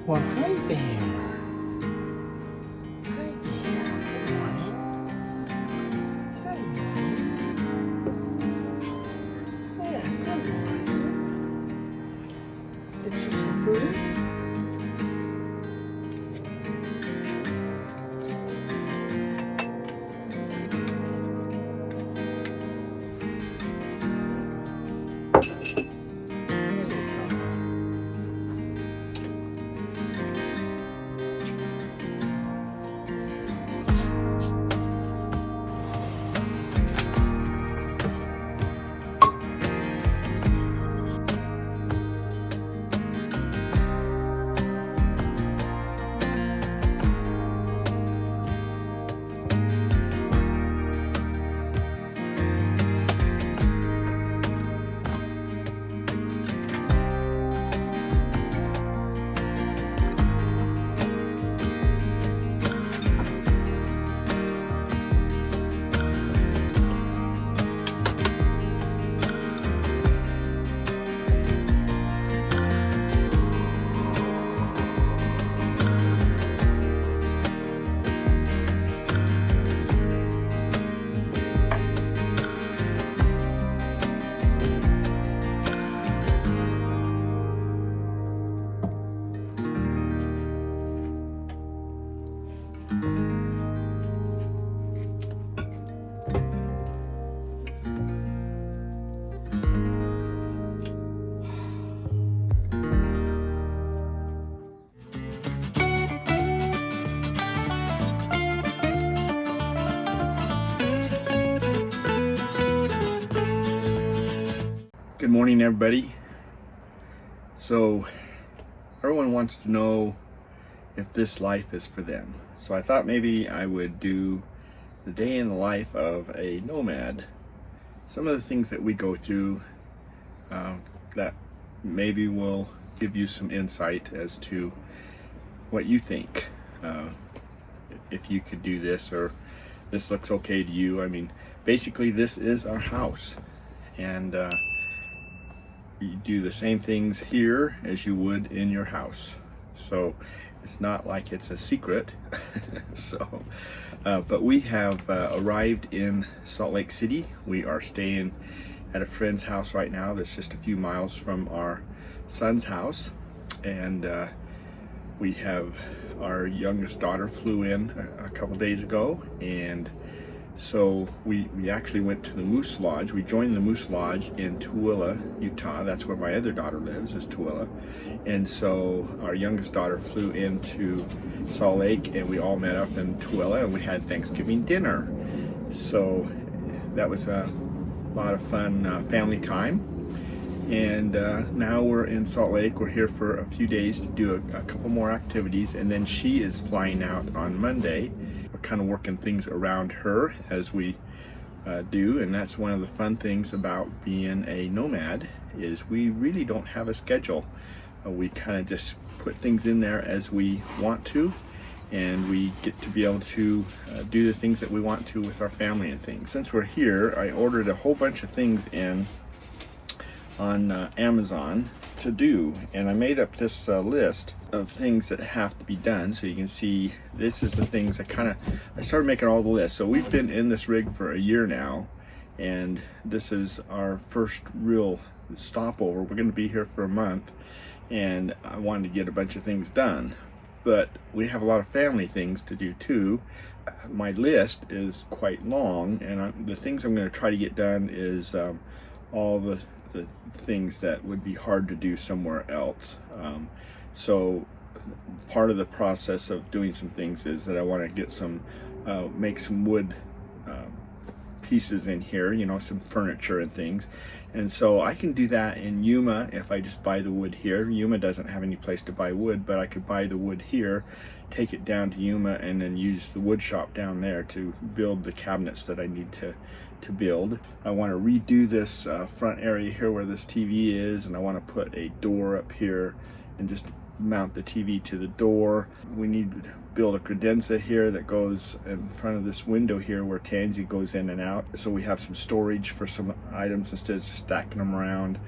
Well, hi there. Hi there. Good morning. Good morning. Yeah, good morning. Get you some food. Good morning, everybody. So everyone wants to know if this life is for them. So I thought maybe I would do the day in the life of a nomad. Some of the things that we go through that maybe will give you some insight as to what you think. If you could do this, or this looks okay to you. I mean, basically this is our house, and you do the same things here as you would in your house. So it's not like it's a secret. So, but we have arrived in Salt Lake City. We are staying at a friend's house right now that's just a few miles from our son's house. And we have our youngest daughter flew in a couple days ago, and so we actually went to the Moose Lodge. We joined the Moose Lodge in Tooele, Utah. That's where my other daughter lives, is Tooele. And so our youngest daughter flew into Salt Lake, and we all met up in Tooele, and we had Thanksgiving dinner. So that was a lot of fun family time. And now we're in Salt Lake. We're here for a few days to do a couple more activities, and then she is flying out on Monday. We're kind of working things around her as we do, and that's one of the fun things about being a nomad, is we really don't have a schedule. We kind of just put things in there as we want to, and we get to be able to do the things that we want to with our family and things. Since we're here, I ordered a whole bunch of things in on Amazon to do, and I made up this list of things that have to be done. So you can see this is the things I started making all the lists. So we've been in this rig for a year now, and this is our first real stopover. We're going to be here for a month, and I wanted to get a bunch of things done, but we have a lot of family things to do too. My list is quite long, and the things I'm going to try to get done is all the things that would be hard to do somewhere else. So part of the process of doing some things is that I want to get some make some wood pieces in here, you know, some furniture and things. And so I can do that in Yuma if I just buy the wood here. Yuma doesn't have any place to buy wood, but I could buy the wood here, take it down to Yuma, and then use the wood shop down there to build the cabinets that I need to build. I want to redo this front area here where this TV is, and I want to put a door up here and just mount the TV to the door. We need to build a credenza here that goes in front of this window here where Tansy goes in and out, so we have some storage for some items instead of just stacking them around.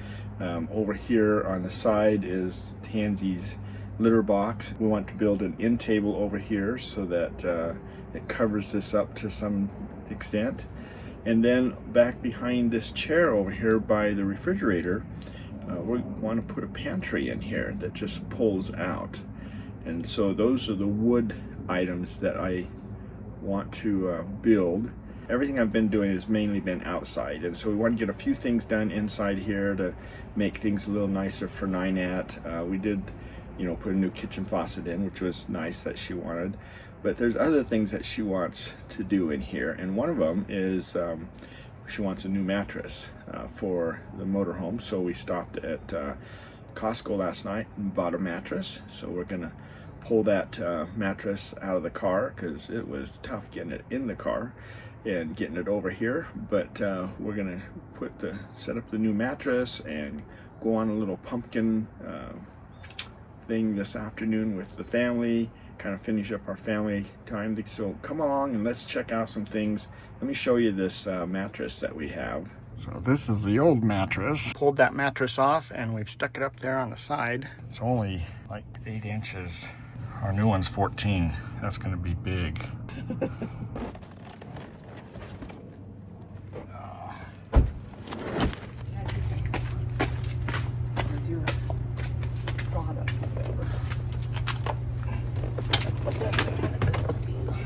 Over here on the side is Tansy's litter box. We want to build an end table over here so that it covers this up to some extent. And then back behind this chair over here by the refrigerator, we want to put a pantry in here that just pulls out. And so those are the wood items that I want to build. Everything I've been doing has mainly been outside, and so we want to get a few things done inside here to make things a little nicer for Ninette. We did, you know, put a new kitchen faucet in, which was nice that she wanted, but there's other things that she wants to do in here, and one of them is she wants a new mattress for the motorhome. So we stopped at Costco last night and bought a mattress, so we're gonna pull that mattress out of the car because it was tough getting it in the car and getting it over here. But we're gonna set up the new mattress and go on a little pumpkin thing this afternoon with the family, kind of finish up our family time. So come along and let's check out some things. Let me show you this mattress that we have. So this is the old mattress. Pulled that mattress off and we've stuck it up there on the side. It's only like 8 inches. Our new one's 14. That's gonna be big.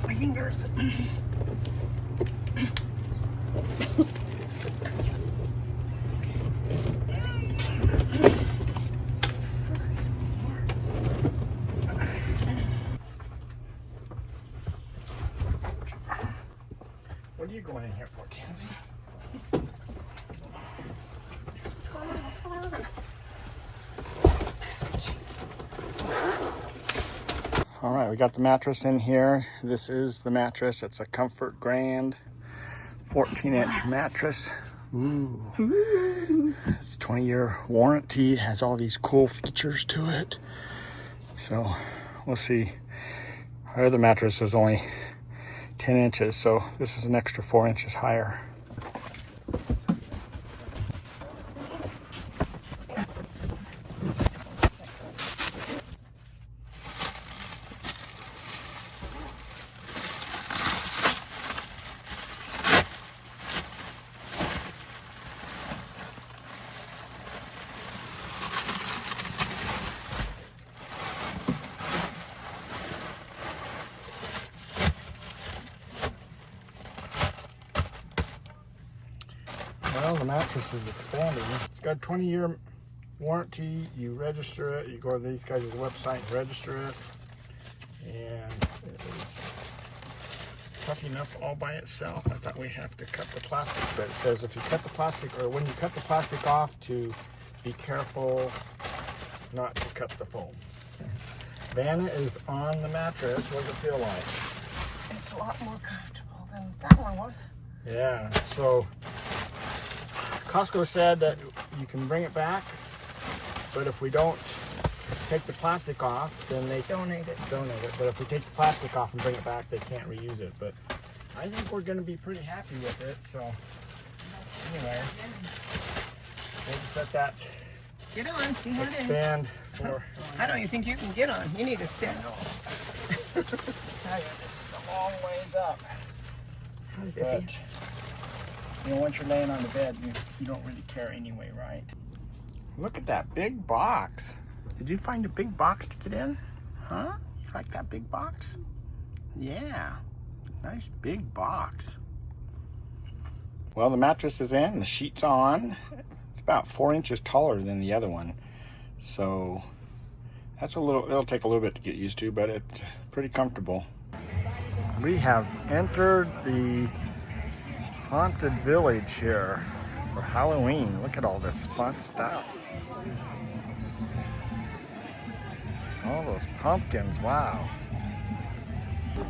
My fingers. What are you going in here for, Tansy? All right, we got the mattress in here. This is the mattress. It's a Comfort Grand 14-inch mattress. Ooh. It's 20-year warranty. It has all these cool features to it. So we'll see. Our other mattress was only 10 inches, so this is an extra 4 inches higher. Well, the mattress is expanding. It's got a 20-year warranty. You register it. You go to these guys' website and register it. And it is tough enough all by itself. I thought we have to cut the plastic, but it says if you cut the plastic, or when you cut the plastic off, to be careful not to cut the foam. Vanna is on the mattress. What does it feel like? It's a lot more comfortable than that one was. Yeah, so Costco said that you can bring it back, but if we don't take the plastic off, then they donate it. But if we take the plastic off and bring it back, they can't reuse it. But I think we're going to be pretty happy with it. So anyway, we'll just let that Get on, see how it is. expand for. I don't even think you can get on. You need to stand up. I tell you, this is a long ways up. But you know, once you're laying on the bed, you don't really care anyway, right? Look at that big box. Did you find a big box to get in? Huh? You like that big box? Yeah, nice big box. Well, the mattress is in, the sheet's on. It's about 4 inches taller than the other one. So that's it'll take a little bit to get used to, but it's pretty comfortable. We have entered the haunted village here for Halloween. Look at all this fun stuff. All those pumpkins, wow.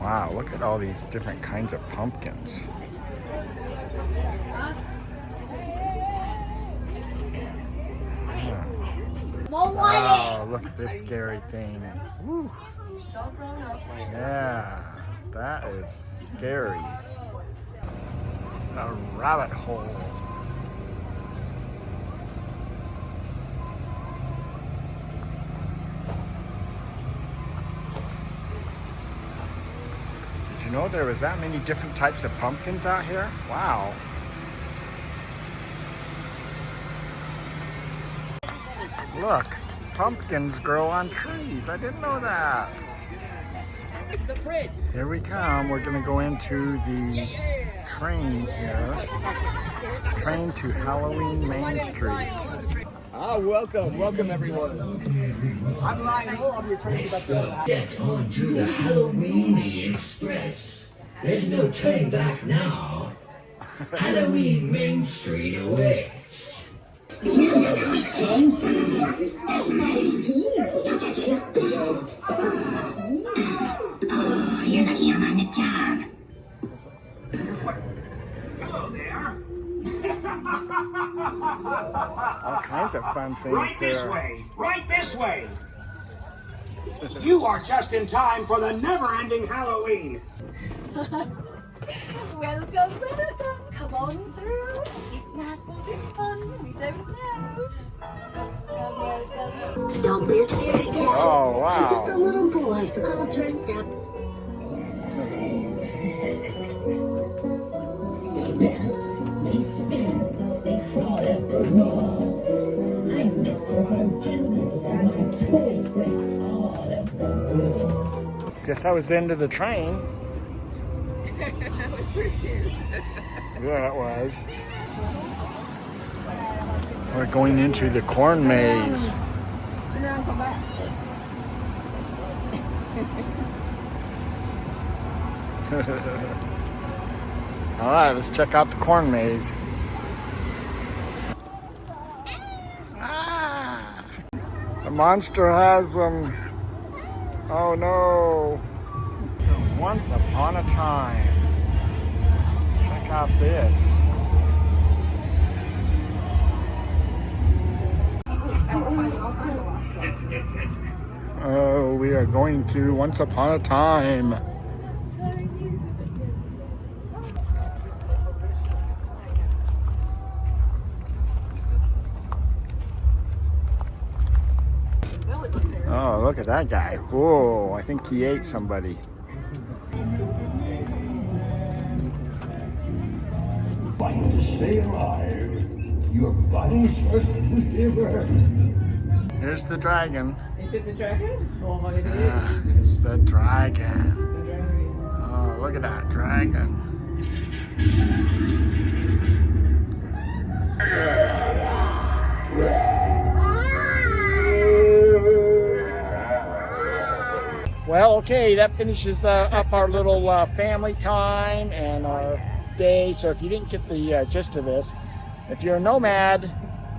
Wow, look at all these different kinds of pumpkins. Wow, look at this scary thing. Woo. Yeah, that is scary. A rabbit hole. know there was that many different types of pumpkins out here? Wow. Look, pumpkins grow on trees. I didn't know that. Here we come. We're gonna go into the train here. Train to Halloween Main Street. Ah, welcome everyone. I'm lying low on your train about to Get onto the Halloween Express. There's no turning back now. Halloween Main Street awaits. Oh, you're lucky I'm on the job. Hello there. All kinds of fun things Right this here. way. Right this way. You are just in time for the never-ending Halloween. Welcome. Come on through. It's nice and fun. We don't know. Welcome. Don't be a scaredy cat. Oh, I'm just a wow. little boy, all dressed up. They dance, they spin, they crawl after walls. I miss our jingles and my toys break all of the rules. Guess that was the end of the train. That was pretty cute. Yeah, it was. We're going into the corn maze. Turn around, come back. All right, let's check out the corn maze. Ah, the monster has them. Oh no. Once upon a time. Check out this. Oh, we are going to Once Upon a Time. Oh, look at that guy. Whoa, I think he ate somebody. Fighting to stay alive. Your body's first liver. Here's the dragon. Is it the dragon? Oh, it is. Yeah, it's the dragon. The dragon. Oh, look at that dragon. Well, okay, that finishes up our little family time and our day. So if you didn't get the gist of this, if you're a nomad,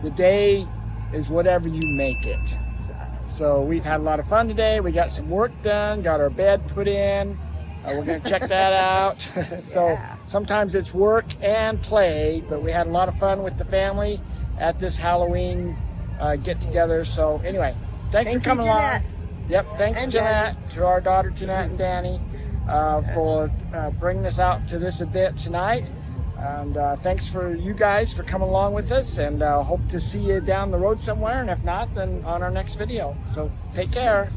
the day is whatever you make it. So we've had a lot of fun today. We got some work done, got our bed put in. We're gonna check that out. So sometimes it's work and play, but we had a lot of fun with the family at this Halloween get together. So anyway, thanks for coming along. Yep, thanks And Jeanette, to our daughter Jeanette and Danny for bringing us out to this event tonight. And thanks for you guys for coming along with us, and hope to see you down the road somewhere, and if not, then on our next video. So take care.